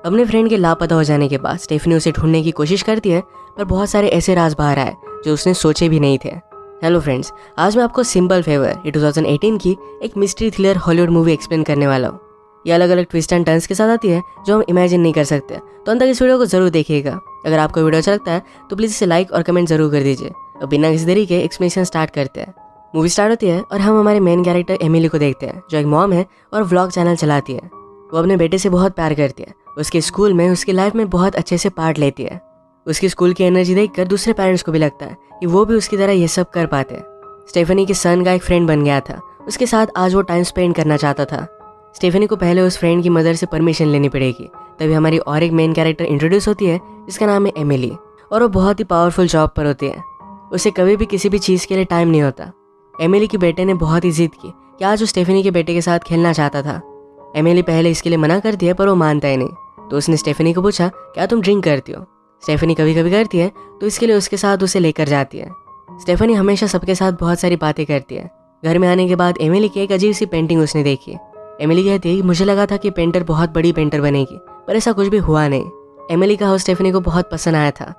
अपने फ्रेंड के लापता हो जाने के बाद स्टेफनी उसे ढूंढने की कोशिश करती है, पर बहुत सारे ऐसे राज बाहर आए जो उसने सोचे भी नहीं थे। हेलो फ्रेंड्स, आज मैं आपको सिंपल फेवर ये 2018 की एक mystery thriller Hollywood movie explain करने वाला हूँ। ये अलग अलग ट्विस्ट एंड टर्न्स के साथ आती है जो हम इमेजिन नहीं कर सकते, तो अंत तक इस वीडियो को जरूर देखिएगा। अगर आपको वीडियो अच्छा लगता है तो प्लीज़ इसे लाइक और कमेंट जरूर कर दीजिए। अब बिना किसी देरी के एक्सप्लेनेशन स्टार्ट करते हैं। मूवी स्टार्ट होती है और हम हमारे मेन कैरेक्टर एमिली को देखते हैं, जो एक मॉम है और व्लॉग चैनल चलाती है। वो अपने बेटे से बहुत प्यार करती है। उसके स्कूल में उसकी लाइफ में बहुत अच्छे से पार्ट लेती है। उसकी स्कूल की एनर्जी देखकर दूसरे पेरेंट्स को भी लगता है कि वो भी उसकी तरह ये सब कर पाते। स्टेफनी के सन का एक फ्रेंड बन गया था, उसके साथ आज वो टाइम स्पेंड करना चाहता था। स्टेफनी को पहले उस फ्रेंड की मदर से परमिशन लेनी पड़ेगी, तभी हमारी और एक मेन कैरेक्टर इंट्रोड्यूस होती है जिसका नाम है एमिली, और वो बहुत ही पावरफुल जॉब पर होती है। उसे कभी भी किसी भी चीज़ के लिए टाइम नहीं होता। एमिली के बेटे ने बहुत ही जिद की कि आज वो स्टेफनी के बेटे के साथ खेलना चाहता था। एमिली पहले इसके लिए मना करती है, पर वो मानता ही नहीं। तो उसने स्टेफनी को पूछा, क्या तुम ड्रिंक करती हो? स्टेफनी कभी कभी करती है, तो इसके लिए उसके साथ उसे लेकर जाती है। स्टेफनी हमेशा सबके साथ बहुत सारी बातें करती है। घर में आने के बाद एमिली की एक अजीब सी पेंटिंग उसने देखी। एमिली कहती है, मुझे लगा था कि पेंटर बहुत बड़ी पेंटर बनेगी, पर ऐसा कुछ भी हुआ नहीं। एमिली का हाउस स्टेफनी को बहुत पसंद आया था।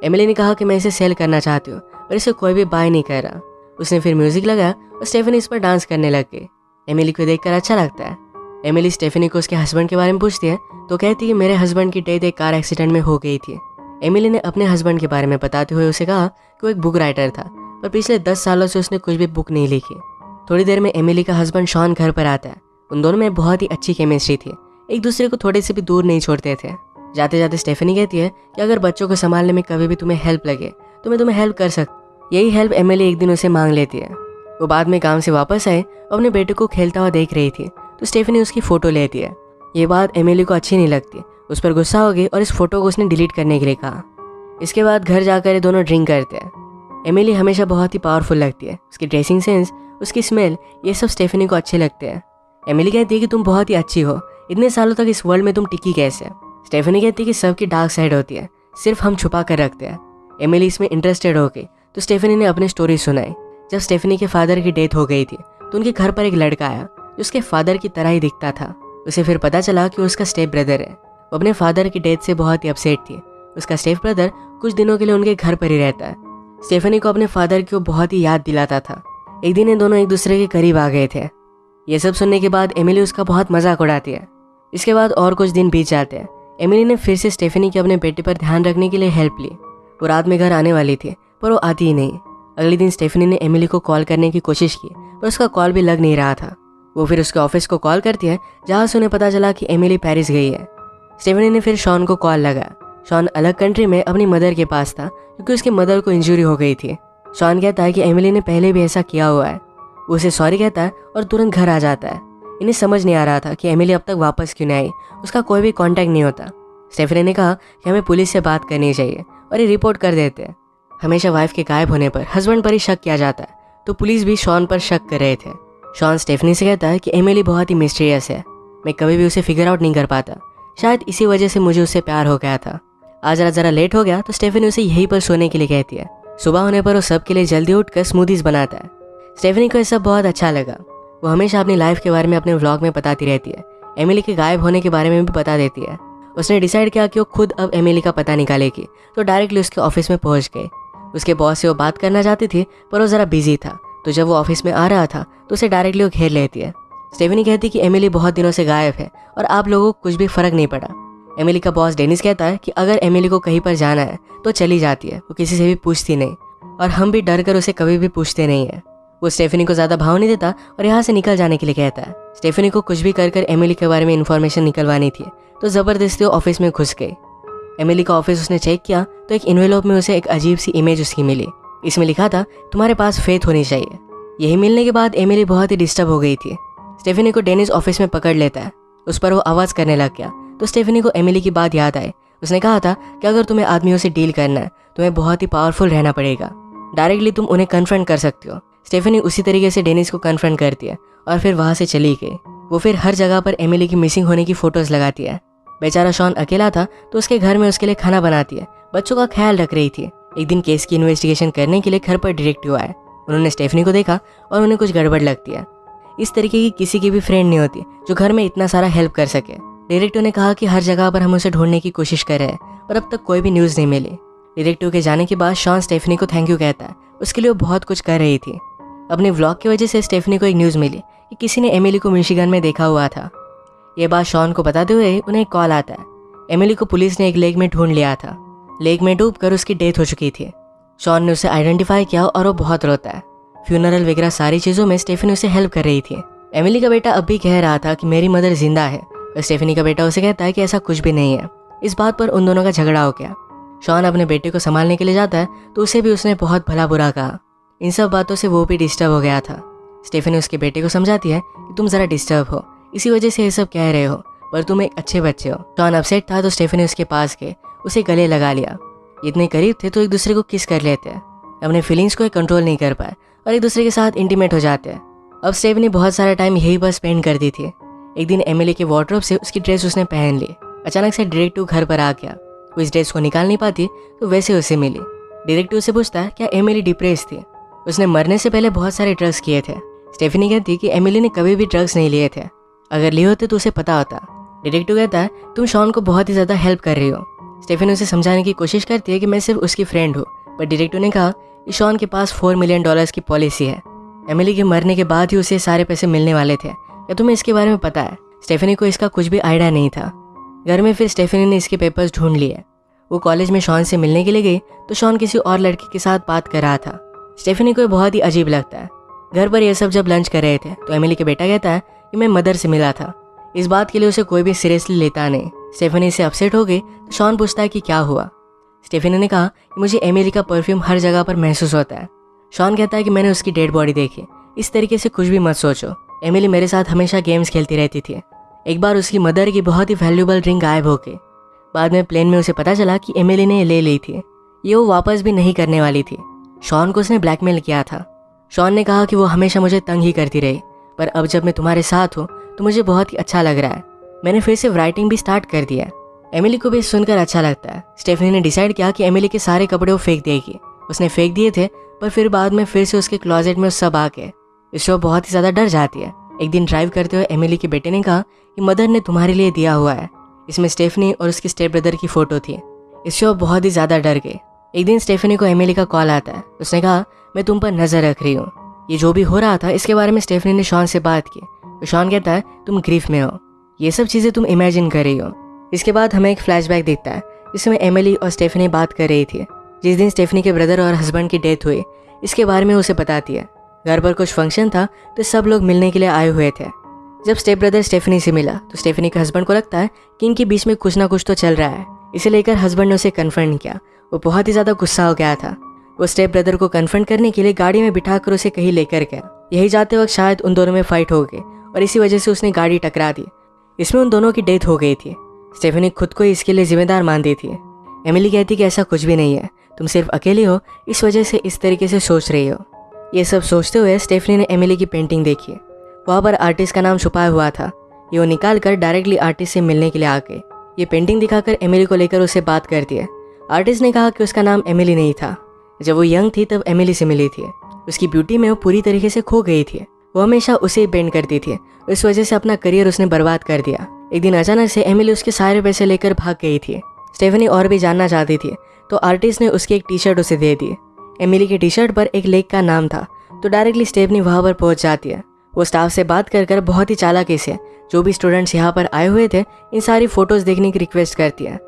एमिली ने कहा कि मैं इसे सेल करना चाहती हूँ, पर इसे कोई भी बाय नहीं कर रहा। उसने फिर म्यूजिक लगाया और स्टेफनी इस पर डांस करने लग गई। एमिली को देखकर अच्छा लगता है। एमिली स्टेफनी को उसके हस्बैंड के बारे में पूछती है, तो कहती है कि मेरे हस्बैंड की डेथ एक कार एक्सीडेंट में हो गई थी। एमिली ने अपने हस्बैंड के बारे में बताते हुए उसे कहा कि वो एक बुक राइटर था, पर पिछले 10 सालों से उसने कुछ भी बुक नहीं लिखी। थोड़ी देर में एमिली का हस्बैंड शॉन घर पर आता है। उन दोनों में बहुत ही अच्छी केमिस्ट्री थी, एक दूसरे को थोड़े से भी दूर नहीं छोड़ते थे। जाते जाते स्टेफनी कहती है कि अगर बच्चों को संभालने में कभी भी तुम्हें हेल्प लगे तो मैं तुम्हें हेल्प कर सकती। यही हेल्प एमिली एक दिन उसे मांग लेती है। वो बाद में काम से वापस आए और अपने बेटे को खेलता हुआ देख रही थी, तो स्टेफनी उसकी फ़ोटो लेती है। ये बात एमिली को अच्छी नहीं लगती, उस पर गुस्सा हो गई और इस फोटो को उसने डिलीट करने के लिए कहा। इसके बाद घर जाकर ये दोनों ड्रिंक करते हैं। एमिली हमेशा बहुत ही पावरफुल लगती है। उसकी ड्रेसिंग सेंस, उसकी स्मेल, ये सब स्टेफनी को अच्छे लगते हैं। एमिली कहती है कि तुम बहुत ही अच्छी हो, इतने सालों तक इस वर्ल्ड में तुम टिकी कैसे? स्टेफनी कहती है कि सबकी डार्क साइड होती है, सिर्फ हम छुपा कर रखते हैं। एमिली इसमें इंटरेस्टेड हो गई, तो स्टेफनी ने अपनी स्टोरी सुनाई। जब स्टेफनी के फादर की डेथ हो गई थी, तो उनके घर पर एक लड़का आया जो उसके फादर की तरह ही दिखता था। उसे फिर पता चला कि उसका स्टेप ब्रदर है। वो अपने फादर की डेथ से बहुत ही अपसेट थी। उसका स्टेप ब्रदर कुछ दिनों के लिए उनके घर पर ही रहता है। स्टेफनी को अपने फादर की वो बहुत ही याद दिलाता था। एक दिन ये दोनों एक दूसरे के करीब आ गए थे। ये सब सुनने के बाद एमिली उसका बहुत मजाक उड़ाती है। इसके बाद और कुछ दिन बीत जाते हैं। एमिली ने फिर से स्टेफनी के अपने बेटे पर ध्यान रखने के लिए हेल्प ली। वो रात में घर आने वाली थी, पर वो आती ही नहीं। अगले दिन स्टेफनी ने एमिली को कॉल करने की कोशिश की, पर उसका कॉल भी लग नहीं रहा था। वो फिर उसके ऑफिस को कॉल करती है, जहाँ से उन्हें पता चला कि एमिली पेरिस गई है। स्टेफनी ने फिर शॉन को कॉल लगाया। शॉन अलग कंट्री में अपनी मदर के पास था, क्योंकि उसकी मदर को इंजरी हो गई थी। शॉन कहता है कि एमिली ने पहले भी ऐसा किया हुआ है। वो उसे सॉरी कहता है और तुरंत घर आ जाता है। इन्हें समझ नहीं आ रहा था कि एमिली अब तक वापस क्यों नहीं आई, उसका कोई भी कांटेक्ट नहीं होता। स्टेफनी ने कहा कि हमें पुलिस से बात करनी चाहिए और ये रिपोर्ट कर देते हैं। हमेशा वाइफ के गायब होने पर हस्बैंड पर ही शक किया जाता है, तो पुलिस भी शॉन पर शक कर रहे थे। शॉन स्टेफनी से कहता है कि एमिली बहुत ही मिस्टीरियस है, मैं कभी भी उसे फिगर आउट नहीं कर पाता, शायद इसी वजह से मुझे उससे प्यार हो गया था। आज रात जरा लेट हो गया, तो स्टेफनी उसे यहीं पर सोने के लिए कहती है। सुबह होने पर वो सबके लिए जल्दी उठकर स्मूदीज बनाता है। स्टेफनी को यह सब बहुत अच्छा लगा। वो हमेशा अपनी लाइफ के बारे में अपने व्लॉग में बताती रहती है। एमिली के गायब होने के बारे में भी बता देती है। उसने डिसाइड किया कि वो खुद अब एमिली का पता निकालेगी, तो डायरेक्टली उसके ऑफिस में पहुंच गई। उसके बॉस से वो बात करना चाहती थी, पर वो ज़रा बिजी था, तो जब वो ऑफिस में आ रहा था तो उसे डायरेक्टली वो घेर लेती है। स्टेफनी कहती कि एमिली बहुत दिनों से गायब है और आप लोगों को कुछ भी फर्क नहीं पड़ा। एमिली का बॉस डेनिस कहता है कि अगर एमिली को कहीं पर जाना है तो चली जाती है, वो किसी से भी पूछती नहीं, और हम भी डर कर उसे कभी भी पूछते नहीं है। वो स्टेफनी को ज़्यादा भाव नहीं देता और यहाँ से निकल जाने के लिए कहता है। स्टेफनी को कुछ भी कर कर एमिली के बारे में इन्फॉर्मेशन निकलवानी थी, तो ज़बरदस्ती वो ऑफिस में घुस गई। एमिली का ऑफिस उसने चेक किया, तो एक इन्वेलॉप में उसे एक अजीब सी इमेज उसकी मिली। इसमें लिखा था, तुम्हारे पास फेथ होनी चाहिए। यही मिलने के बाद एमिली बहुत ही डिस्टर्ब हो गई थी। स्टेफनी को डेनिस ऑफिस में पकड़ लेता है। उस पर वो आवाज़ करने लग गया, तो स्टेफनी को एमिली की बात याद आई। उसने कहा था कि अगर तुम्हें आदमियों से डील करना है तुम्हें बहुत ही पावरफुल रहना पड़ेगा, डायरेक्टली तुम उन्हें कन्फ्रंट कर सकती हो। स्टेफनी उसी तरीके से डेनिस को कन्फ्रंट करती है और फिर वहाँ से चली गई। वो फिर हर जगह पर एमिली की मिसिंग होने की फ़ोटोज़ लगाती है। बेचारा शॉन अकेला था, तो उसके घर में उसके लिए खाना बनाती है, बच्चों का ख्याल रख रही थी। एक दिन केस की इन्वेस्टिगेशन करने के लिए घर पर डिटेक्टिव आए। उन्होंने स्टेफनी को देखा और उन्हें कुछ गड़बड़ लगती है। इस तरीके की किसी की भी फ्रेंड नहीं होती जो घर में इतना सारा हेल्प कर सके। डिटेक्टिव ने कहा कि हर जगह पर हम उसे ढूंढने की कोशिश कर रहे हैं पर अब तक कोई भी न्यूज़ नहीं मिली। डिटेक्टिव के जाने के बाद शॉन स्टेफनी को थैंक यू कहता है, उसके लिए वो बहुत कुछ कर रही थी। अपने व्लॉग की वजह से स्टेफनी को एक न्यूज़ मिली कि किसी ने एमिली को मिशिगन में देखा हुआ था। ये बात शॉन को बताते हुए उन्हें एक कॉल आता है। एमिली को पुलिस ने एक लेक में ढूंढ लिया था। लेक में डूबकर उसकी डेथ हो चुकी थी। शॉन ने उसे आइडेंटिफाई किया और वो बहुत रोता है। फ्यूनरल वगैरह सारी चीज़ों में स्टेफनी उसे हेल्प कर रही थी। एमिली का बेटा अब भी कह रहा था कि मेरी मदर जिंदा है, और स्टेफनी का बेटा उसे कहता है कि ऐसा कुछ भी नहीं है। इस बात पर उन दोनों का झगड़ा हो गया। शॉन अपने बेटे को संभालने के लिए जाता है तो उसे भी उसने बहुत भला बुरा कहा। इन सब बातों से वो भी डिस्टर्ब हो गया था। स्टेफनी उसके बेटे को समझाती है कि तुम ज़रा डिस्टर्ब हो, इसी वजह से ये सब कह रहे हो, पर तुम एक अच्छे बच्चे हो। शॉन अपसेट था तो स्टेफनी उसके पास गए, उसे गले लगा लिया। इतने करीब थे तो एक दूसरे को किस कर लेते हैं। अपने फीलिंग्स को कंट्रोल नहीं कर पाए और एक दूसरे के साथ इंटीमेट हो जाते हैं। अब स्टेफनी बहुत सारा टाइम यही पर स्पेंड करती थी। एक दिन एमिली के वार्डरोब से उसकी ड्रेस उसने पहन ली। अचानक से डिटेक्टिव घर पर आ गया। वो इस ड्रेस को निकाल नहीं पाती तो वैसे उसे मिली। डिटेक्टिव से पूछता है क्या एमिली डिप्रेस थी। उसने मरने से पहले बहुत सारे ड्रग्स किए थे। स्टेफनी कहती कि एमिली ने कभी भी ड्रग्स नहीं लिए थे, अगर लिए होते तो उसे पता होता। डिटेक्टिव कहता है तुम शॉन को बहुत ही ज़्यादा हेल्प कर रही हो। स्टेफनी उसे समझाने की कोशिश करती है कि मैं सिर्फ उसकी फ्रेंड हूँ, पर डिटेक्टिव ने कहा कि शॉन के पास $4 मिलियन की पॉलिसी है। एमिली के मरने के बाद ही उसे सारे पैसे मिलने वाले थे। क्या तुम्हें इसके बारे में पता है? स्टेफनी को इसका कुछ भी आइडिया नहीं था। घर में फिर स्टेफनी ने इसके पेपर्स ढूंढ लिए। वो कॉलेज में शॉन से मिलने के लिए गई तो शॉन किसी और लड़की के साथ बात कर रहा था। स्टेफनी को बहुत ही अजीब लगता है। घर पर ये सब जब लंच कर रहे थे तो एमिली के बेटा कहता है कि मैं मदर से मिला था। इस बात के लिए उसे कोई भी सीरियसली लेता नहीं। स्टेफनी से अपसेट हो गई तो शॉन पूछता है कि क्या हुआ। स्टेफनी ने कहा कि मुझे एमिली का परफ्यूम हर जगह पर महसूस होता है। शॉन कहता है कि मैंने उसकी डेड बॉडी देखी। इस तरीके से कुछ भी मत सोचो। एमिली मेरे साथ हमेशा गेम्स खेलती रहती थी। एक बार उसकी मदर की बहुत ही वैल्यूबल रिंग गायब हो गई। बाद में प्लेन में उसे पता चला कि एमिली ने ले ली थी। ये वो वापस भी नहीं करने वाली थी। शॉन को उसने ब्लैकमेल किया था। शॉन ने कहा कि वो हमेशा मुझे तंग ही करती रही, पर अब जब मैं तुम्हारे साथ हूँ तो मुझे बहुत ही अच्छा लग रहा है। मैंने फिर से राइटिंग भी स्टार्ट कर दिया। एमिली को भी सुनकर अच्छा लगता है। स्टेफनी ने डिसाइड किया कि एमिली के सारे कपड़े वो फेंक देगी। उसने फेंक दिए थे, पर फिर बाद में फिर से उसके क्लोजेट में सब आ गए। इससे वो बहुत ही ज़्यादा डर जाती है। एक दिन ड्राइव करते हुए एमिली के बेटे ने कहा कि मदर ने तुम्हारे लिए दिया हुआ है। इसमें स्टेफनी और उसकी स्टेप ब्रदर की फ़ोटो थी। इससे वो बहुत ही ज़्यादा डर गए। एक दिन स्टेफनी को एमिली का कॉल आता है। उसने कहा मैं तुम पर नज़र रख रही हूँ। ये जो भी हो रहा था इसके बारे में स्टेफनी ने शॉन से बात की तो शॉन कहता है तुम ग्रीफ में हो, ये सब चीज़ें तुम इमेजिन कर रही हो। इसके बाद हमें एक फ्लैशबैक दिखता है जिसमें एमिली और स्टेफनी बात कर रही थी। जिस दिन स्टेफनी के ब्रदर और हस्बैंड की डेथ हुई इसके बारे में उसे बताती है। घर पर कुछ फंक्शन था तो सब लोग मिलने के लिए आए हुए थे। जब स्टेप ब्रदर स्टेफनी से मिला तो स्टेफनी के हस्बैंड को लगता है कि इनके बीच में कुछ ना कुछ तो चल रहा है। इसे लेकर हस्बैंड ने उसे कन्फ्रंट किया। वो बहुत ही ज़्यादा गुस्सा हो गया था। वो स्टेप ब्रदर को कन्फ्रंट करने के लिए गाड़ी में बिठाकर उसे कहीं लेकर गया। यही जाते वक्त शायद उन दोनों में फाइट हो गई और इसी वजह से उसने गाड़ी टकरा दी। इसमें उन दोनों की डेथ हो गई थी। स्टेफनी खुद को इसके लिए जिम्मेदार मानती थी। एमिली कहती कि ऐसा कुछ भी नहीं है, तुम सिर्फ अकेली हो, इस वजह से इस तरीके से सोच रही हो। ये सब सोचते हुए स्टेफनी ने एमिली की पेंटिंग देखी। वहाँ पर आर्टिस्ट का नाम छुपाया हुआ था। ये वो निकाल कर डायरेक्टली आर्टिस्ट से मिलने के लिए आ गई। ये पेंटिंग दिखाकर एमिली को लेकर उससे बात करती है। आर्टिस्ट ने कहा कि उसका नाम एमिली नहीं था। जब वो यंग थी तब एमिली से मिली थी। उसकी ब्यूटी में वो पूरी तरीके से खो गई थी। वो हमेशा उसे ही पेंट करती थी। इस वजह से अपना करियर उसने बर्बाद कर दिया। एक दिन अचानक से एमिली उसके सारे पैसे लेकर भाग गई थी। स्टेफनी और भी जानना चाहती थी तो आर्टिस्ट ने उसकी एक टी शर्ट उसे दे दी। एमिली की टी शर्ट पर एक लेक का नाम था तो डायरेक्टली स्टेफनी वहाँ पर पहुँच जाती है। वो स्टाफ से बात कर बहुत ही चालाकी से जो भी स्टूडेंट्स यहाँ पर आए हुए थे इन सारी फ़ोटोज़ देखने की रिक्वेस्ट करती है।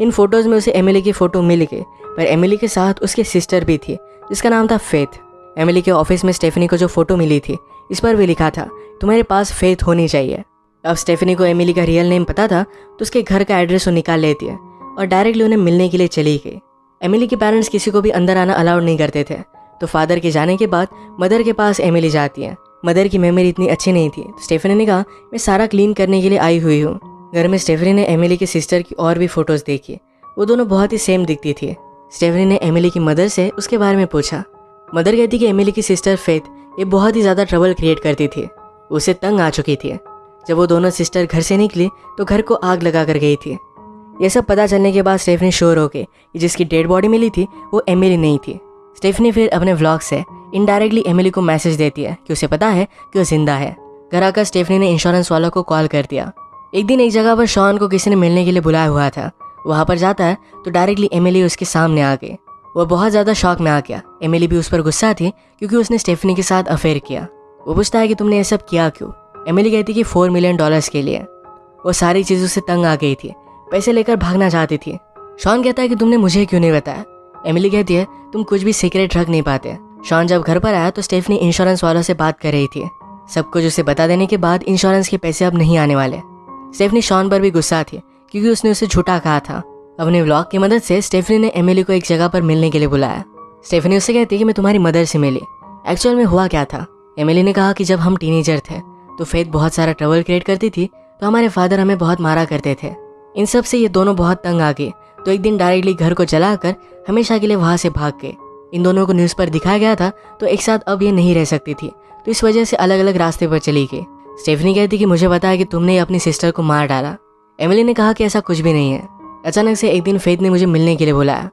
इन फ़ोटोज़ में उसे एमिली की फ़ोटो मिल गई, पर एमिली के साथ उसकी सिस्टर भी थी जिसका नाम था फेथ। एमिली के ऑफिस में स्टेफनी को जो फ़ोटो मिली थी इस पर भी लिखा था तुम्हारे पास फेथ होनी चाहिए। अब स्टेफनी को एमिली का रियल नेम पता था तो उसके घर का एड्रेस वो निकाल लेती है और डायरेक्टली उन्हें मिलने के लिए चली गई। एमिली के पेरेंट्स किसी को भी अंदर आना अलाउड नहीं करते थे तो फादर के जाने के बाद मदर के पास एमिली जाती है। मदर की मेमोरी इतनी अच्छी नहीं थी तो स्टेफनी ने कहा मैं सारा क्लीन करने के लिए आई हुई हूँ। घर में स्टेफनी ने एमिली की सिस्टर की और भी फ़ोटोज़ देखी। वो दोनों बहुत ही सेम दिखती थी। स्टेफनी ने एमिली की मदर से उसके बारे में पूछा। मदर कहती कि एमिली की सिस्टर फेथ ये बहुत ही ज़्यादा ट्रबल क्रिएट करती थी, उसे तंग आ चुकी थी। जब वो दोनों सिस्टर घर से निकली तो घर को आग लगा कर गई थी। ये सब पता चलने के बाद स्टेफनी श्योर हो गई कि जिसकी डेड बॉडी मिली थी वो एमिली नहीं थी। स्टेफनी फिर अपने व्लॉग से इनडायरेक्टली एमिली को मैसेज देती है कि उसे पता है कि वो जिंदा है। घर आकर स्टेफनी ने इंश्योरेंस वालों को कॉल कर दिया। एक दिन एक जगह पर शॉन को किसी ने मिलने के लिए बुलाया हुआ था। वहाँ पर जाता है तो डायरेक्टली एमिली उसके सामने आ गई। वो बहुत ज़्यादा शॉक में आ गया। एमिली भी उस पर गुस्सा थी क्योंकि उसने स्टेफनी के साथ अफेयर किया। वो पूछता है कि तुमने ये सब किया क्यों। एमिली कहती कि $4 मिलियन के लिए। वो सारी चीज़ों से तंग आ गई थी, पैसे लेकर भागना चाहती थी। शॉन कहता है कि तुमने मुझे क्यों नहीं बताया। एमिली कहती है तुम कुछ भी सीक्रेट रख नहीं पाते। शॉन जब घर पर आया तो स्टेफनी इंश्योरेंस वालों से बात कर रही थी। सब कुछ उसे बता देने के बाद इंश्योरेंस के पैसे अब नहीं आने वाले। स्टेफनी शॉन पर भी गुस्सा थी क्योंकि उसने उसे झूठा कहा था। अपने व्लॉग की मदद से स्टेफनी ने एमिली को एक जगह पर मिलने के लिए बुलाया। स्टेफनी उससे कहती है कि मैं तुम्हारी मदर से मिली। एक्चुअल में हुआ क्या था। एमिली ने कहा कि जब हम टीनेजर थे तो फेथ बहुत सारा ट्रबल क्रिएट करती थी, तो हमारे फादर हमें बहुत मारा करते थे। इन सब से ये दोनों बहुत तंग आ गए, तो एक दिन डायरेक्टली घर को जलाकर हमेशा के लिए वहाँ से भाग गए। इन दोनों को न्यूज़ पर दिखाया गया था, तो एक साथ अब ये नहीं रह सकती थी, तो इस वजह से अलग अलग रास्ते पर चली गई। स्टेफनी कहती कि मुझे पता है कि तुमने अपनी सिस्टर को मार डाला। एमिली ने कहा कि ऐसा कुछ भी नहीं है। अचानक से एक दिन फेथ ने मुझे मिलने के लिए बुलाया।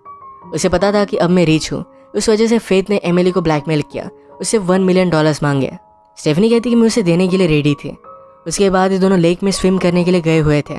उसे पता था कि अब मैं रिच हूँ, उस वजह से फेथ ने एमिली को ब्लैकमेल किया, उससे $1 मिलियन मांगे। स्टेफनी कहती कि मैं उसे देने के लिए रेडी थी। उसके बाद ये दोनों लेक में स्विम करने के लिए गए हुए थे।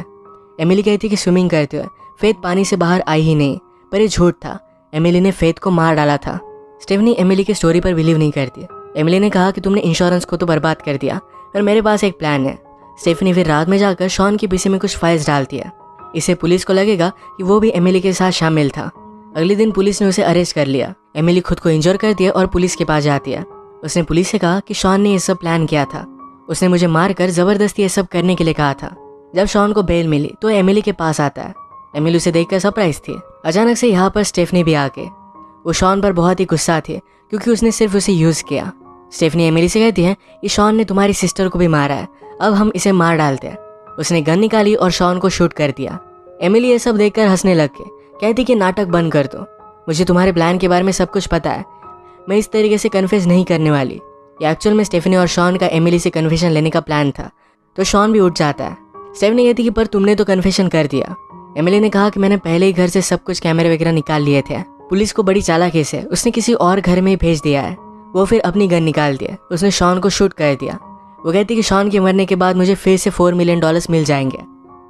एमिली कहती कि स्विमिंग करते हुए फेथ पानी से बाहर आई ही नहीं, पर ये झूठ था। एमिली ने फेथ को मार डाला था। स्टेफनी एमिली की स्टोरी पर बिलीव नहीं करती। एमिली ने कहा कि तुमने इंश्योरेंस को तो बर्बाद कर दिया, पर मेरे पास एक प्लान है। स्टेफनी फिर रात में जाकर शॉन के पीछे में कुछ फाइल्स डालती है। इससे पुलिस को लगेगा कि वो भी एमिली के साथ शामिल था। अगले दिन पुलिस ने उसे अरेस्ट कर लिया। एमिली खुद को इंजर करती है और पुलिस के पास जाती है। उसने पुलिस से कहा कि शॉन ने ये सब प्लान किया था, उसने मुझे मारकर जबरदस्ती ये सब करने के लिए कहा था। जब शॉन को बेल मिली तो एमिली के पास आता है। एमिली उसे देखकर सरप्राइज थी। अचानक से यहाँ पर स्टेफनी भी आ गई। वो शॉन पर बहुत ही गुस्सा थी क्योंकि उसने सिर्फ उसे यूज किया। स्टेफनी एमिली से कहती है कि शॉन ने तुम्हारी सिस्टर को भी मारा है, अब हम इसे मार डालते हैं। उसने गन निकाली और शॉन को शूट कर दिया। एमिली ये सब देखकर हंसने लग गई, कहती कि नाटक बंद कर दो, मुझे तुम्हारे प्लान के बारे में सब कुछ पता है, मैं इस तरीके से कन्फेस नहीं करने वाली। ये एक्चुअल में स्टेफनी और शॉन का एमिली से कन्फेशन लेने का प्लान था। तो शॉन भी उठ जाता है। स्टेफनी कहती कि पर तुमने तो कन्फेशन कर दिया। एमिली ने कहा कि मैंने पहले ही घर से सब कुछ कैमरे वगैरह निकाल लिए थे। पुलिस को बड़ी चालाकी से उसने किसी और घर में भेज दिया है। वो फिर अपनी गन निकाल दिया, उसने शॉन को शूट कर दिया। वो कहती कि शॉन के मरने के बाद मुझे फिर से $4 मिलियन मिल जाएंगे।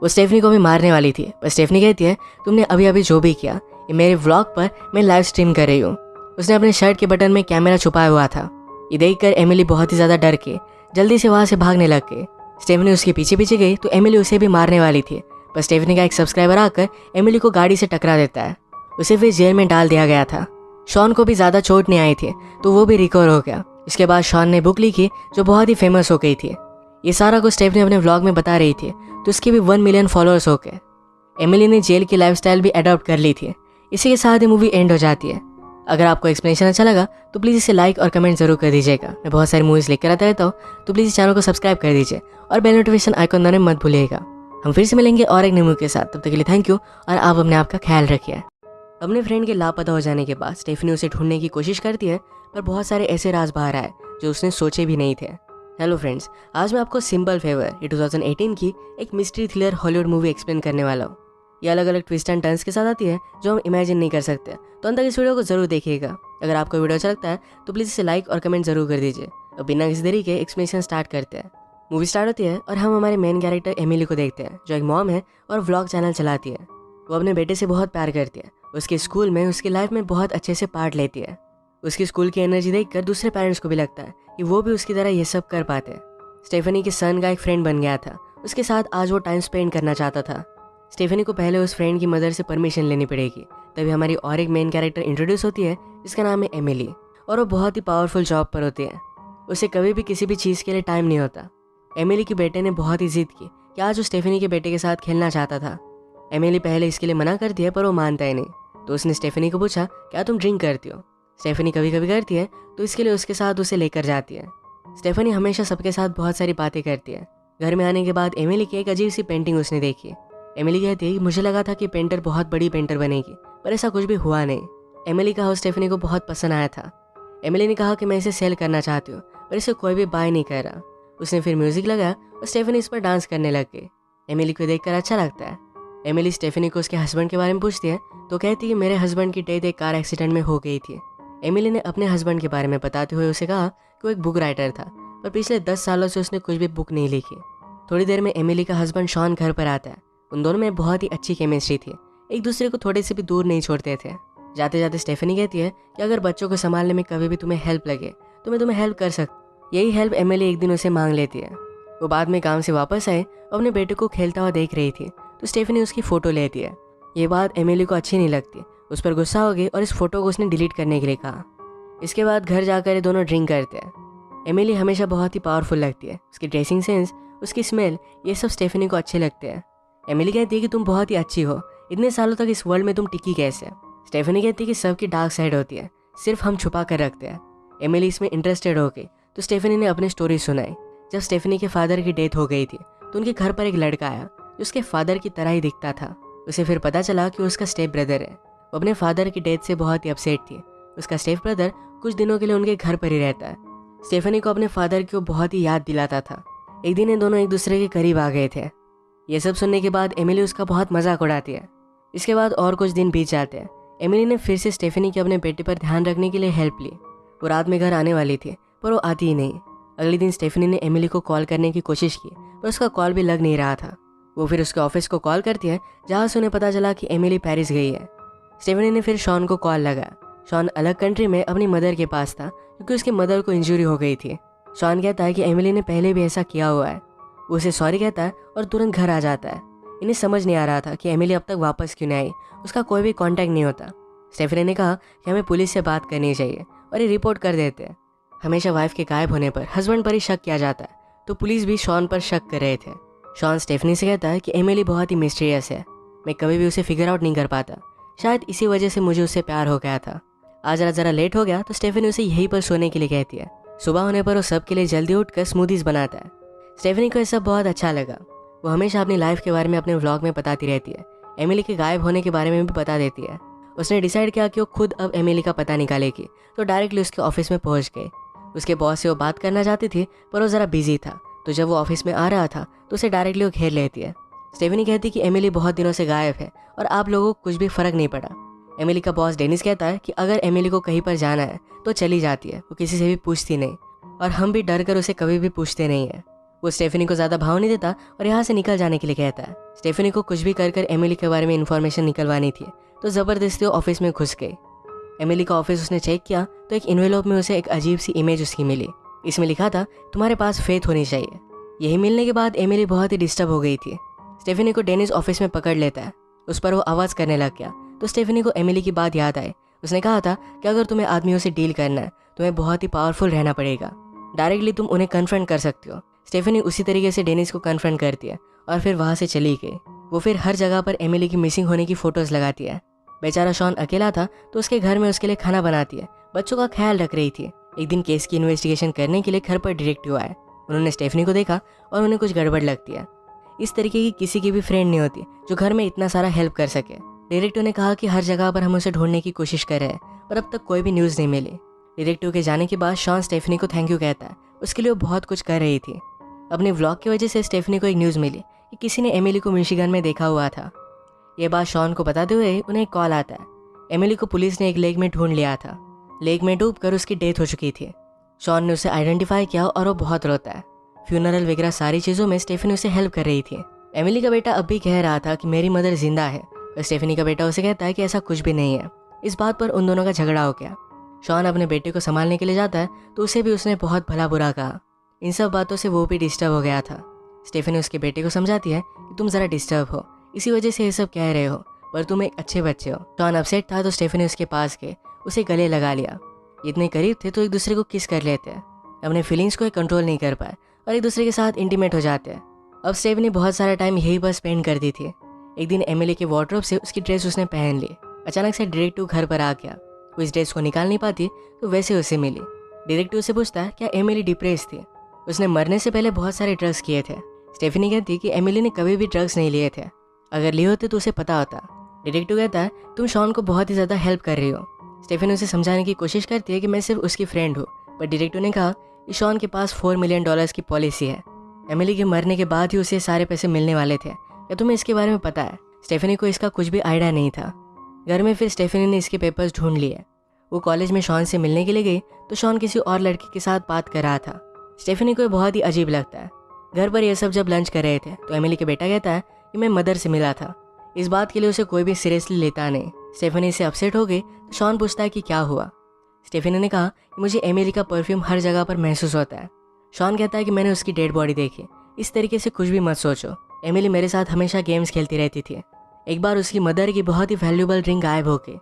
वो स्टेफनी को भी मारने वाली थी, पर स्टेफनी कहती है तुमने अभी अभी जो भी किया, ये मेरे व्लॉग पर मैं लाइव स्ट्रीम कर रही हूँ। उसने अपने शर्ट के बटन में कैमरा छुपाया हुआ था। ये देखकर एमिली बहुत ही ज़्यादा डर के जल्दी से वहाँ से भागने लग गई। स्टेफनी उसके पीछे पीछे गई तो एमिली उसे भी मारने वाली थी, पर स्टेफनी का एक सब्सक्राइबर आकर एमिली को गाड़ी से टकरा देता है। उसे फिर जेल में डाल दिया गया था। शॉन को भी ज़्यादा चोट नहीं आई थी, तो वो भी रिकवर हो गया। इसके बाद शॉन ने बुक लिखी जो बहुत ही फेमस हो गई थी। ये सारा कुछ स्टेफनी अपने व्लॉग में बता रही थी, तो उसके भी 1 मिलियन फॉलोअर्स हो गए। एमिली ने जेल की लाइफस्टाइल भी अडॉप्ट कर ली थी। इसी के साथ ही मूवी एंड हो जाती है। अगर आपको एक्सप्लेनेशन अच्छा लगा तो प्लीज़ इसे लाइक और कमेंट जरूर कर दीजिएगा। मैं बहुत सारी मूवीज़ लेकर आता रहता हूँ, तो प्लीज़ इस चैनल को सब्सक्राइब कर दीजिए और बेल नोटिफिकेशन आइकन दबाना मत भूलिएगा। हम फिर से मिलेंगे और एक नई मूवी के साथ। तब तक के लिए थैंक यू और आप अपने आप का ख्याल रखिए। अपने फ्रेंड के लापता हो जाने के बाद स्टेफनी उसे ढूंढने की कोशिश करती है, पर बहुत सारे ऐसे राज बाहर आए जो उसने सोचे भी नहीं थे। हेलो फ्रेंड्स, आज मैं आपको सिंपल फेवर ये 2018 की एक mystery thriller Hollywood movie explain करने वाला हूँ। ये अलग अलग ट्विस्ट एंड टर्न्स के साथ आती है जो हम इमेजिन नहीं कर सकते, तो अंत तक इस वीडियो को जरूर देखिएगा। अगर आपको वीडियो अच्छा लगता है तो प्लीज़ इसे लाइक और कमेंट जरूर कर दीजिए। और बिना किसी देरी के एक्सप्लेनेशन स्टार्ट करते हैं। मूवी स्टार्ट होती है और हम हमारे मेन कैरेक्टर एमिली को देखते हैं, जो एक मॉम है और व्लॉग चैनल चलाती है। वो अपने बेटे से बहुत प्यार करती है। उसके स्कूल में उसकी लाइफ में बहुत अच्छे से पार्ट लेती है। उसकी स्कूल की एनर्जी देखकर दूसरे पेरेंट्स को भी लगता है कि वो भी उसकी तरह ये सब कर पाते हैं। स्टेफनी के सन का एक फ्रेंड बन गया था, उसके साथ आज वो टाइम स्पेंड करना चाहता था। स्टेफनी को पहले उस फ्रेंड की मदर से परमिशन लेनी पड़ेगी, तभी हमारी और एक मेन कैरेक्टर इंट्रोड्यूस होती है जिसका नाम है एमिली, और वो बहुत ही पावरफुल जॉब पर होती है। उसे कभी भी किसी भी चीज़ के लिए टाइम नहीं होता। एमिली के बेटे ने बहुत ही जिद की कि आज वो स्टेफनी के बेटे के साथ खेलना चाहता था। एमिली पहले इसके लिए मना करती है, पर वो मानता ही नहीं। तो उसने स्टेफनी को पूछा क्या तुम ड्रिंक करती हो। स्टेफनी कभी कभी करती है, तो इसके लिए उसके साथ उसे लेकर जाती है। स्टेफनी हमेशा सबके साथ बहुत सारी बातें करती है। घर में आने के बाद एमिली की एक अजीब सी पेंटिंग उसने देखी। एमिली कहती है मुझे लगा था कि पेंटर बहुत बड़ी पेंटर बनेगी, पर ऐसा कुछ भी हुआ नहीं। एमिली का हाउस स्टेफनी को बहुत पसंद आया था। एमिली ने कहा कि मैं इसे सेल करना चाहती हूँ, पर इसे कोई भी बाय नहीं कर रहा। उसने फिर म्यूजिक लगाया और स्टेफनी इस पर डांस करने लग गई। एमिली को देखकर अच्छा लगता है। एमिली स्टेफनी को उसके हस्बैंड के बारे में पूछती है, तो कहती है मेरे हस्बैंड की डेथ एक कार एक्सीडेंट में हो गई थी। एमिली ने अपने हस्बैंड के बारे में बताते हुए उसे कहा कि वो एक बुक राइटर था, पर पिछले 10 सालों से उसने कुछ भी बुक नहीं लिखी। थोड़ी देर में एमिली का हस्बैंड शॉन घर पर आता है। उन दोनों में बहुत ही अच्छी केमिस्ट्री थी, एक दूसरे को थोड़े से भी दूर नहीं छोड़ते थे। जाते जाते स्टेफनी कहती है कि अगर बच्चों को संभालने में कभी भी तुम्हें हेल्प लगे तो मैं तुम्हें हेल्प कर सकती। यही हेल्प एमिली एक दिन उसे मांग लेती है। वो बाद में काम से वापस आए और अपने बेटे को खेलता हुआ देख रही थी तो स्टेफनी उसकी फ़ोटो लेती है। ये बात एमिली को अच्छी नहीं लगती, उस पर गुस्सा हो गई और इस फोटो को उसने डिलीट करने के लिए कहा। इसके बाद घर जाकर ये दोनों ड्रिंक करते हैं। एमिली हमेशा बहुत ही पावरफुल लगती है, उसकी ड्रेसिंग सेंस, उसकी स्मेल, ये सब स्टेफनी को अच्छे लगते हैं। एमिली कहती है कि तुम बहुत ही अच्छी हो, इतने सालों तक इस वर्ल्ड में तुम टिकी कैसे। स्टेफनी कहती है कि सबकी डार्क साइड होती है, सिर्फ हम छुपा कर रखते हैं। एमिली इसमें इंटरेस्टेड हो गई तो स्टेफनी ने अपनी स्टोरी सुनाई। जब स्टेफनी के फादर की डेथ हो गई थी तो उनके घर पर एक लड़का आया जो उसके फादर की तरह ही दिखता था। उसे फिर पता चला कि उसका स्टेप ब्रदर है। वो अपने फादर की डेथ से बहुत ही अपसेट थी। उसका स्टेप ब्रदर कुछ दिनों के लिए उनके घर पर ही रहता है। स्टेफनी को अपने फादर की वो बहुत ही याद दिलाता था। एक दिन ये दोनों एक दूसरे के करीब आ गए थे। ये सब सुनने के बाद एमिली उसका बहुत मजाक उड़ाती है। इसके बाद और कुछ दिन बीत जाते हैं। एमिली ने फिर से स्टेफनी के अपने बेटे पर ध्यान रखने के लिए हेल्प ली। वो रात में घर आने वाली थी पर वो आती ही नहीं। अगले दिन स्टेफनी ने एमिली को कॉल करने की कोशिश की पर उसका कॉल भी लग नहीं रहा था। वो फिर उसके ऑफिस को कॉल करती है जहाँ से उन्हें पता चला कि एमिली पेरिस गई है। स्टेफनी ने फिर शॉन को कॉल लगाया। शॉन अलग कंट्री में अपनी मदर के पास था क्योंकि उसकी मदर को इंजरी हो गई थी। शॉन कहता है कि एमिली ने पहले भी ऐसा किया हुआ है। वो उसे सॉरी कहता है और तुरंत घर आ जाता है। इन्हें समझ नहीं आ रहा था कि एमिली अब तक वापस क्यों नहीं आई, उसका कोई भी कांटेक्ट नहीं होता। स्टेफनी ने कहा कि हमें पुलिस से बात करनी चाहिए और ये रिपोर्ट कर देते हैं। हमेशा वाइफ के गायब होने पर हस्बैंड पर ही शक किया जाता है तो पुलिस भी शॉन पर शक कर रहे थे। शॉन स्टेफनी से कहता है कि एमिली बहुत ही मिस्टीरियस है, मैं कभी भी उसे फिगर आउट नहीं कर पाता, शायद इसी वजह से मुझे उससे प्यार हो गया था। आज रात ज़रा लेट हो गया तो स्टेफनी उसे यहीं पर सोने के लिए कहती है। सुबह होने पर वो सबके लिए जल्दी उठकर स्मूदीज बनाता है। स्टेफनी को यह सब बहुत अच्छा लगा। वो हमेशा अपनी लाइफ के बारे में अपने व्लॉग में बताती रहती है। एमिली के गायब होने के बारे में भी बता देती है। उसने डिसाइड किया कि वो खुद अब एमिली का पता निकालेगी तो डायरेक्टली उसके ऑफिस में पहुंच गई। उसके बॉस से वो बात करना चाहती थी पर वो ज़रा बिजी था, तो जब वो ऑफिस में आ रहा था तो उसे डायरेक्टली वो घेर लेती है। स्टेफनी कहती कि एमिली बहुत दिनों से गायब है और आप लोगों को कुछ भी फर्क नहीं पड़ा। एमिली का बॉस डेनिस कहता है कि अगर एमिली को कहीं पर जाना है तो चली जाती है, वो किसी से भी पूछती नहीं और हम भी डर कर उसे कभी भी पूछते नहीं है। वो स्टेफनी को ज़्यादा भाव नहीं देता और यहाँ से निकल जाने के लिए कहता है। स्टेफनी को कुछ भी कर एमिली के बारे में इन्फॉर्मेशन निकलवानी थी तो ज़बरदस्ती वो ऑफिस में घुस गई। एमिली का ऑफिस उसने चेक किया तो एक इन्वेलॉप में उसे एक अजीब सी इमेज उसकी मिली। इसमें लिखा था तुम्हारे पास फेथ होनी चाहिए। यही मिलने के बाद एमिली बहुत ही डिस्टर्ब हो गई थी। स्टेफनी को डेनिस ऑफिस में पकड़ लेता है। उस पर वो आवाज़ करने लग गया तो स्टेफनी को एमिली की बात याद आई। उसने कहा था कि अगर तुम्हें आदमियों से डील करना है तुम्हें बहुत ही पावरफुल रहना पड़ेगा, डायरेक्टली तुम उन्हें कन्फ्रंट कर सकते हो। स्टेफनी उसी तरीके से डेनिस को कन्फ्रंट करती है और फिर वहाँ से चली गई। वो फिर हर जगह पर एमिली की मिसिंग होने की फ़ोटोज़ लगाती है। बेचारा शॉन अकेला था तो उसके घर में उसके लिए खाना बनाती है, बच्चों का ख्याल रख रही थी। एक दिन केस की इन्वेस्टिगेशन करने के लिए घर पर डिटेक्टिव आए। उन्होंने स्टेफनी को देखा और उन्हें कुछ गड़बड़ लगती है। इस तरीके की किसी की भी फ्रेंड नहीं होती जो घर में इतना सारा हेल्प कर सके। डिटेक्टिव ने कहा कि हर जगह पर हम उसे ढूंढने की कोशिश कर रहे हैं पर अब तक कोई भी न्यूज़ नहीं मिली। डिटेक्टिव के जाने के बाद शॉन स्टेफनी को थैंक यू कहता है, उसके लिए वो बहुत कुछ कर रही थी। अपने व्लॉग की वजह से स्टेफनी को एक न्यूज़ मिली कि किसी ने एमिली को मिशिगन में देखा हुआ था। ये बात शॉन को बताते हुए उन्हें एक कॉल आता है। एमिली को पुलिस ने एक लेक में ढूंढ लिया था। लेक में डूबकर उसकी डेथ हो चुकी थी। शॉन ने उसे आइडेंटिफाई किया और वो बहुत रोता है। फ्यूनरल वगैरह सारी चीज़ों में स्टेफनी उसे हेल्प कर रही थी। एमिली का बेटा अब भी कह रहा था कि मेरी मदर जिंदा है और स्टेफनी का बेटा उसे कहता है कि ऐसा कुछ भी नहीं है। इस बात पर उन दोनों का झगड़ा हो गया। शॉन अपने बेटे को संभालने के लिए जाता है तो उसे भी उसने बहुत भला बुरा कहा। इन सब बातों से वो भी डिस्टर्ब हो गया था। स्टेफनी उसके बेटे को समझाती है कि तुम ज़रा डिस्टर्ब हो, इसी वजह से ये सब कह रहे हो, पर तुम एक अच्छे बच्चे हो। शॉन अपसेट था तो स्टेफनी उसके पास गए, उसे गले लगा लिया। इतने करीब थे तो एक दूसरे को किस कर लेते हैं। अपने फीलिंग्स को कंट्रोल नहीं कर पाए और एक दूसरे के साथ इंटीमेट हो जाते हैं। अब स्टेफनी बहुत सारा टाइम यही पर स्पेंड करती थी। एक दिन एमिली के वार्डरोब से उसकी ड्रेस उसने पहन ली। अचानक से डिटेक्टिव घर पर आ गया। वो इस ड्रेस को निकाल नहीं पाती तो वैसे उसे मिली। डिटेक्टिव से पूछता है क्या एमिली डिप्रेस थी, उसने मरने से पहले बहुत सारे ड्रग्स किए थे। स्टेफनी कहती कि एमिली ने कभी भी ड्रग्स नहीं लिए थे, अगर लिए होते तो उसे पता होता। डिटेक्टिव कहता है तुम शॉन को बहुत ही ज़्यादा हेल्प कर रही हो। स्टेफनी उसे समझाने की कोशिश करती है कि मैं सिर्फ उसकी फ्रेंड हूँ, पर डिटेक्टिव ने कहा कि शॉन के पास $4 मिलियन की पॉलिसी है। एमिली के मरने के बाद ही उसे सारे पैसे मिलने वाले थे। क्या तुम्हें इसके बारे में पता है? स्टेफनी को इसका कुछ भी आइडिया नहीं था। घर में फिर स्टेफनी ने इसके पेपर्स ढूंढ लिए। वो कॉलेज में शॉन से मिलने के लिए गई तो शॉन किसी और लड़की के साथ बात कर रहा था। स्टेफनी को बहुत ही अजीब लगता है। घर पर यह सब जब लंच कर रहे थे तो एमिली के बेटा कहता है कि मैं मदर से मिला था। इस बात के लिए उसे कोई भी सीरियसली लेता नहीं। स्टेफनी से अपसेट हो गई तो शॉन पूछता है कि क्या हुआ। स्टेफनी ने कहा कि मुझे एमिली का परफ्यूम हर जगह पर महसूस होता है। शॉन कहता है कि मैंने उसकी डेड बॉडी देखी, इस तरीके से कुछ भी मत सोचो। एमिली मेरे साथ हमेशा गेम्स खेलती रहती थी। एक बार उसकी मदर की बहुत ही वैल्यूबल रिंग गायब हो गई।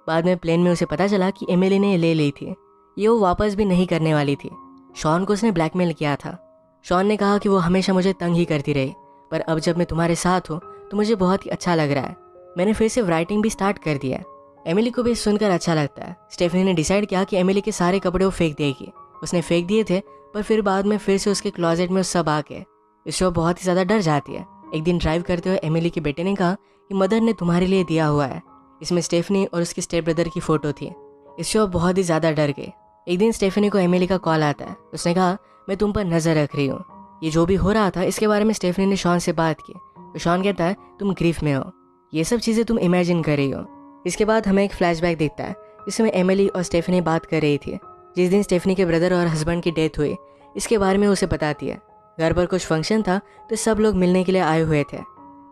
बाद में प्लेन में उसे पता चला कि एमिली ने ले ली थी। ये वो वापस भी नहीं करने वाली थी। शॉन को उसने ब्लैकमेल किया था। शॉन ने कहा कि वो हमेशा मुझे तंग ही करती रही, पर अब जब मैं तुम्हारे साथ हूँ तो मुझे बहुत ही अच्छा लग रहा है। मैंने फिर से राइटिंग भी स्टार्ट कर दिया। एमिली को भी सुनकर अच्छा लगता है। स्टेफनी ने डिसाइड किया कि एमिली के सारे कपड़े वो फेंक देगी। उसने फेंक दिए थे, पर फिर बाद में फिर से उसके क्लोजेट में सब आ गए। इससे वो बहुत ही ज़्यादा डर जाती है। एक दिन ड्राइव करते हुए एमिली के बेटे ने कहा कि मदर ने तुम्हारे लिए दिया हुआ है। इसमें स्टेफनी और उसकी स्टेप ब्रदर की फ़ोटो थी। इससे वो बहुत ही ज़्यादा डर गई। एक दिन स्टेफनी को एमिली का कॉल आता है। उसने कहा मैं तुम पर नज़र रख रही हूँ। ये जो भी हो रहा था इसके बारे में स्टेफनी ने शॉन से बात की। तो शॉन कहता है तुम ग्रीफ में हो, ये सब चीज़ें तुम इमेजिन कर रही हो। इसके बाद हमें एक फ्लैशबैक दिखता है जिसमें एमिली और स्टेफनी बात कर रही थी। जिस दिन स्टेफनी के ब्रदर और हस्बैंड की डेथ हुई इसके बारे में उसे बताती है। घर पर कुछ फंक्शन था तो सब लोग मिलने के लिए आए हुए थे।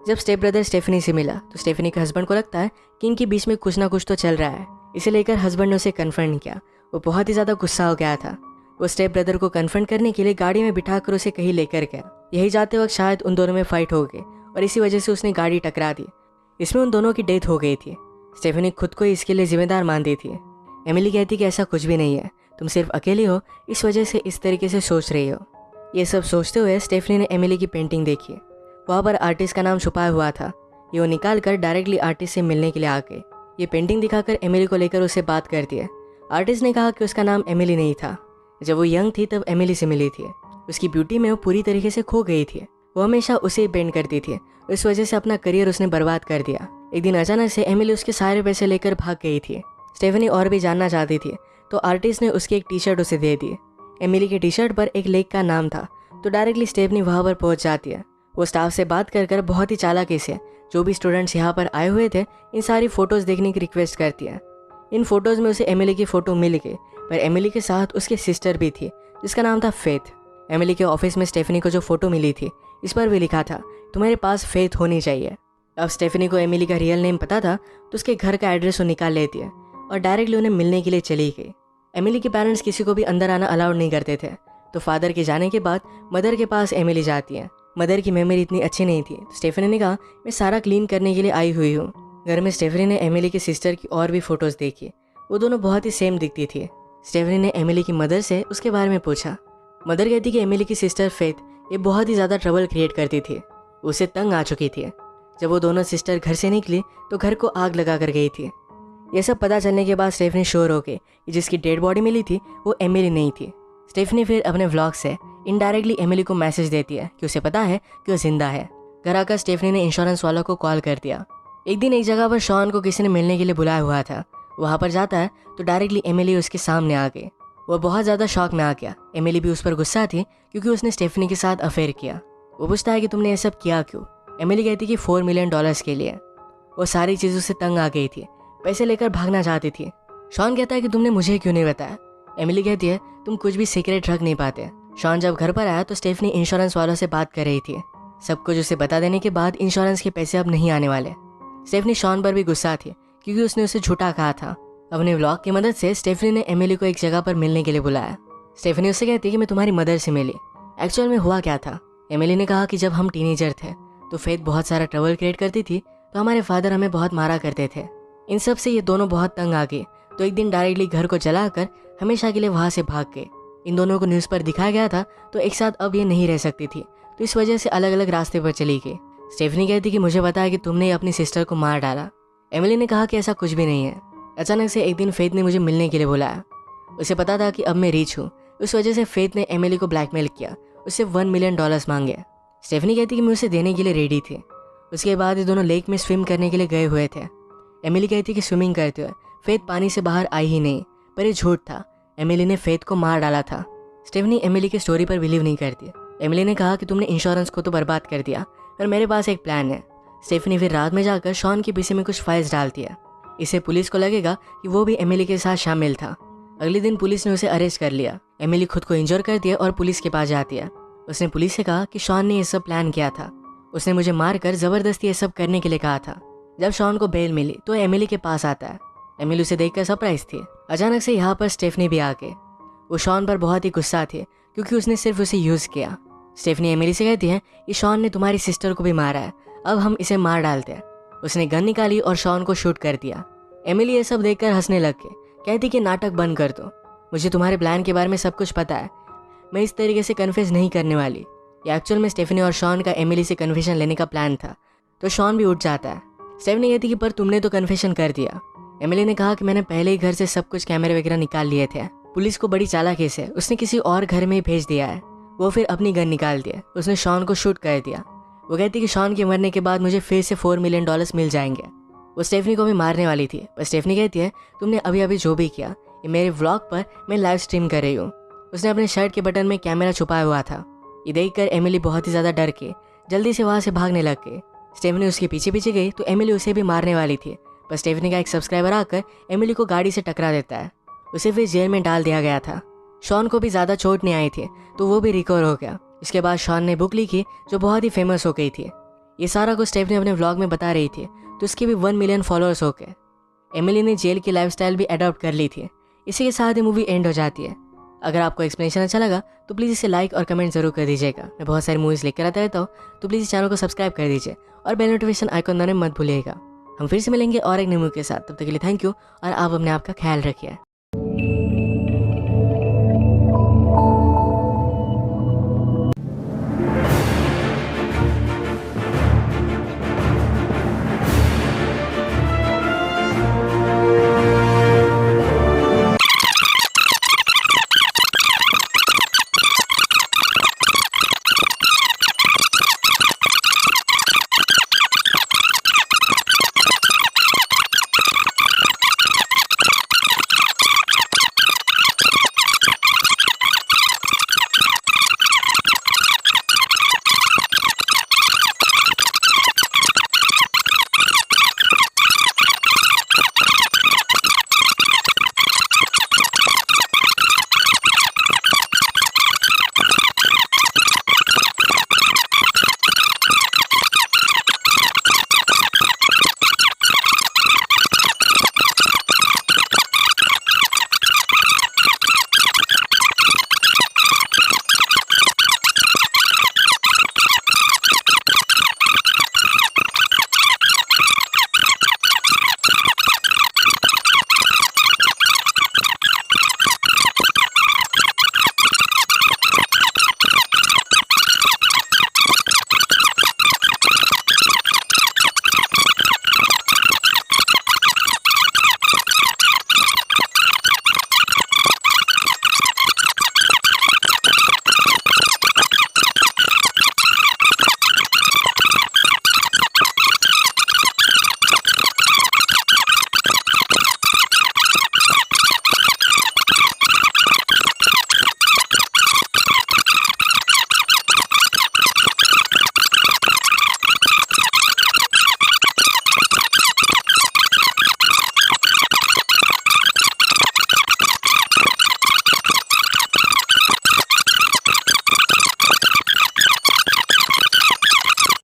जब स्टेप ब्रदर स्टेफनी से मिला तो स्टेफनी के हस्बैंड को लगता है कि इनके बीच में कुछ ना कुछ तो चल रहा है। इसे लेकर हस्बैंड ने उसे कन्फ्रंट किया। वो बहुत ही ज़्यादा गुस्सा हो गया था। वो स्टेप ब्रदर को कन्फ्रंट करने के लिए गाड़ी में बिठाकर उसे कहीं लेकर गया। यही जाते वक्त शायद उन दोनों में फाइट हो गई और इसी वजह से उसने गाड़ी टकरा दी। इसमें उन दोनों की डेथ हो गई थी। स्टेफनी खुद को इसके लिए जिम्मेदार मानती थी। एमिली कहती कि ऐसा कुछ भी नहीं है, तुम सिर्फ अकेली हो, इस वजह से इस तरीके से सोच रही हो। ये सब सोचते हुए स्टेफनी ने एमिली की पेंटिंग देखी। वहाँ पर आर्टिस्ट का नाम छुपाया हुआ था। ये वो निकाल कर डायरेक्टली आर्टिस्ट से मिलने के लिए आ गए। ये पेंटिंग दिखाकर एमिली को लेकर उससे बात करती है। आर्टिस्ट ने कहा कि उसका नाम एमिली नहीं था। जब वो यंग थी तब एमिली से मिली थी। उसकी ब्यूटी में वो पूरी तरीके से खो गई थी। वो हमेशा उसे ही पेंट करती थी। इस वजह से अपना करियर उसने बर्बाद कर दिया। एक दिन अचानक से एमिली उसके सारे पैसे लेकर भाग गई थी। स्टेफनी और भी जानना चाहती थी तो आर्टिस्ट ने उसकी एक टी शर्ट उसे दे दी। एमिली की टी शर्ट पर एक लेक का नाम था तो डायरेक्टली स्टेफनी वहाँ पर पहुँच जाती है। वो स्टाफ से बात कर बहुत ही चालाकी से जो भी स्टूडेंट्स यहाँ पर आए हुए थे इन सारी फ़ोटोज़ देखने की रिक्वेस्ट करती है। इन फोटोज़ में उसे एमिली की फ़ोटो मिल गई, पर एमिली के साथ उसकी सिस्टर भी थी जिसका नाम था फेथ। एमिली के ऑफिस में स्टेफनी को जो फ़ोटो मिली थी इस पर भी लिखा था तुम्हारे पास फेथ होनी चाहिए। अब स्टेफनी को एमिली का रियल नेम पता था तो उसके घर का एड्रेस वो निकाल लेती है और डायरेक्टली उन्हें मिलने के लिए चली गई। एमिली के पेरेंट्स किसी को भी अंदर आना अलाउड नहीं करते थे तो फादर के जाने के बाद मदर के पास एमिली जाती है। मदर की मेमोरी इतनी अच्छी नहीं थी तो स्टेफनी ने कहा मैं सारा क्लीन करने के लिए आई हुई हूँ। घर में स्टेफनी ने एमिली की सिस्टर की और भी फ़ोटोज़ देखी। वो दोनों बहुत ही सेम दिखती थी। स्टेफनी ने एमिली की मदर से उसके बारे में पूछा। मदर कहती कि एमिली की सिस्टर फेथ ये बहुत ही ज़्यादा ट्रबल क्रिएट करती थी, उसे तंग आ चुकी थी। जब वो दोनों सिस्टर घर से निकली तो घर को आग लगा कर गई थी। ये सब पता चलने के बाद स्टेफनी श्योर हो गई कि जिसकी डेड बॉडी मिली थी वो एमिली नहीं थी। स्टेफनी फिर अपने व्लॉग से इनडायरेक्टली एमिली को मैसेज देती है कि उसे पता है कि वो जिंदा है। घर आकर स्टेफनी ने इंश्योरेंस वालों को कॉल कर दिया। एक दिन एक जगह पर शॉन को किसी ने मिलने के लिए बुलाया हुआ था। वहाँ पर जाता है तो डायरेक्टली एमिली उसके सामने आ गई। वो बहुत ज़्यादा शॉक में आ गया। एमिली भी उस पर गुस्सा थी क्योंकि उसने स्टेफनी के साथ अफेयर किया। वो पूछता है कि तुमने ये सब किया क्यों। एमिली कहती कि $4 मिलियन के लिए। वो सारी चीज़ों से तंग आ गई थी, पैसे लेकर भागना चाहती थी। शॉन कहता है कि तुमने मुझे क्यों नहीं बताया। एमिली कहती है तुम कुछ भी सीक्रेट रख नहीं पाते। शॉन जब घर पर आया तो स्टेफनी इंश्योरेंस वालों से बात कर रही थी। सब कुछ उसे बता देने के बाद इंश्योरेंस के पैसे अब नहीं आने वाले। स्टेफनी शॉन पर भी गुस्सा थी क्योंकि उसने उसे झूठा कहा था। अपने व्लॉग की मदद से स्टेफनी ने एमिली को एक जगह पर मिलने के लिए बुलाया। स्टेफनी उससे कहती है कि मैं तुम्हारी मदर से मिली। एक्चुअल में हुआ क्या था। एमिली ने कहा कि जब हम टीनेजर थे तो फेथ बहुत सारा ट्रबल क्रिएट करती थी तो हमारे फादर हमें बहुत मारा करते थे। इन सब से ये दोनों बहुत तंग आ गए तो एक दिन डायरेक्टली घर को जलाकर हमेशा के लिए वहाँ से भाग गए। इन दोनों को न्यूज़ पर दिखाया गया था तो एक साथ अब ये नहीं रह सकती थी तो इस वजह से अलग अलग रास्ते पर चली गई। स्टेफनी कहती कि मुझे पता है कि तुमने अपनी सिस्टर को मार डाला। एमिली ने कहा कि ऐसा कुछ भी नहीं है। अचानक से एक दिन फेथ ने मुझे मिलने के लिए बुलाया। उसे पता था कि अब मैं रिच हूँ, उस वजह से फेथ ने एमिली को ब्लैकमेल किया, उससे $1 मिलियन मांगे। स्टेफनी कहती कि मैं उसे देने के लिए रेडी थी। उसके बाद ये दोनों लेक में स्विम करने के लिए गए हुए थे। एमिली कहती कि स्विमिंग करते हुए फेथ पानी से बाहर आई ही नहीं, पर ये झूठ था। एमिली ने फेथ को मार डाला था। स्टेफनी एमिली की स्टोरी पर बिलीव नहीं करती। एमिली ने कहा कि तुमने इंश्योरेंस को तो बर्बाद कर दिया, पर मेरे पास एक प्लान है। स्टेफनी फिर रात में जाकर शॉन के पीछे में कुछ फाइल्स डालती है। इससे पुलिस को लगेगा कि वो भी एमिली के साथ शामिल था। अगले दिन पुलिस ने उसे अरेस्ट कर लिया। एमिली खुद को इंजर करती है और पुलिस के पास जाती है। उसने पुलिस से कहा कि शॉन ने ये सब प्लान किया था। उसने मुझे मारकर ज़बरदस्ती ये सब करने के लिए कहा था। जब शॉन को बेल मिली तो एमिली के पास आता है। एमिली उसे देखकर सरप्राइज थी। अचानक से यहाँ पर स्टेफनी भी आ गई। वो शॉन पर बहुत ही गुस्सा थे क्योंकि उसने सिर्फ उसे यूज़ किया। स्टेफनी एमिली से कहती है कि शॉन ने तुम्हारी सिस्टर को भी मारा है, अब हम इसे मार डालते हैं। उसने गन निकाली और शॉन को शूट कर दिया। एमिली ये सब देखकर हंसने लग गई। कहती कि नाटक बंद कर दो, मुझे तुम्हारे प्लान के बारे में सब कुछ पता है, मैं इस तरीके से कन्फेस नहीं करने वाली। ये एक्चुअल में स्टेफनी और शॉन का एमिली से कन्फेशन लेने का प्लान था। तो शॉन भी उठ जाता है। स्टेफनी कहती कि पर तुमने तो कन्फेशन कर दिया। एमिली ने कहा कि मैंने पहले ही घर से सब कुछ कैमरे वगैरह निकाल लिए थे। पुलिस को बड़ी चालाकी से उसने किसी और घर में ही भेज दिया है। वो फिर अपनी गन निकाल दिया, उसने शॉन को शूट कर दिया। वो कहती कि शॉन के मरने के बाद मुझे फिर से $4 मिलियन मिल जाएंगे। वो स्टेफनी को भी मारने वाली थी, पर स्टेफनी कहती है तुमने अभी अभी जो भी किया, ये मेरे व्लॉग पर मैं लाइव स्ट्रीम कर रही हूँ। उसने अपने शर्ट के बटन में कैमरा छुपाया हुआ था। ये देखकर एमिली बहुत ही ज़्यादा डर के जल्दी से वहाँ से भागने लग गई। स्टेफनी उसके पीछे पीछे गई तो एमिली उसे भी मारने वाली थी, पर स्टेफनी का एक सब्सक्राइबर आकर एमिली को गाड़ी से टकरा देता है। उसे फिर जेल में डाल दिया गया था। शॉन को भी ज़्यादा चोट नहीं आई थी तो वो भी रिकवर हो गया। इसके बाद शॉन ने बुक लिखी जो बहुत ही फेमस हो गई थी। ये सारा कुछ स्टेफनी अपने व्लॉग में बता रही थी, तो उसके भी 1 मिलियन फॉलोअर्स हो गए। एमिली ने जेल की लाइफस्टाइल भी अडॉप्ट कर ली थी। इसी के साथ ही मूवी एंड हो जाती है। अगर आपको एक्सप्लेनेशन अच्छा लगा तो प्लीज़ इसे लाइक और कमेंट जरूर कर दीजिएगा। मैं बहुत सारी मूवीज़ लेकर आता रहता हूँ, तो प्लीज़ इस चैनल को सब्सक्राइब कर दीजिए और बेल नोटिफिकेशन आइकॉन दबाना मत भूलिएगा। हम फिर से मिलेंगे और एक न्यू मूवी के साथ। तब तक के लिए थैंक यू और आप अपने आप का ख्याल रखिए।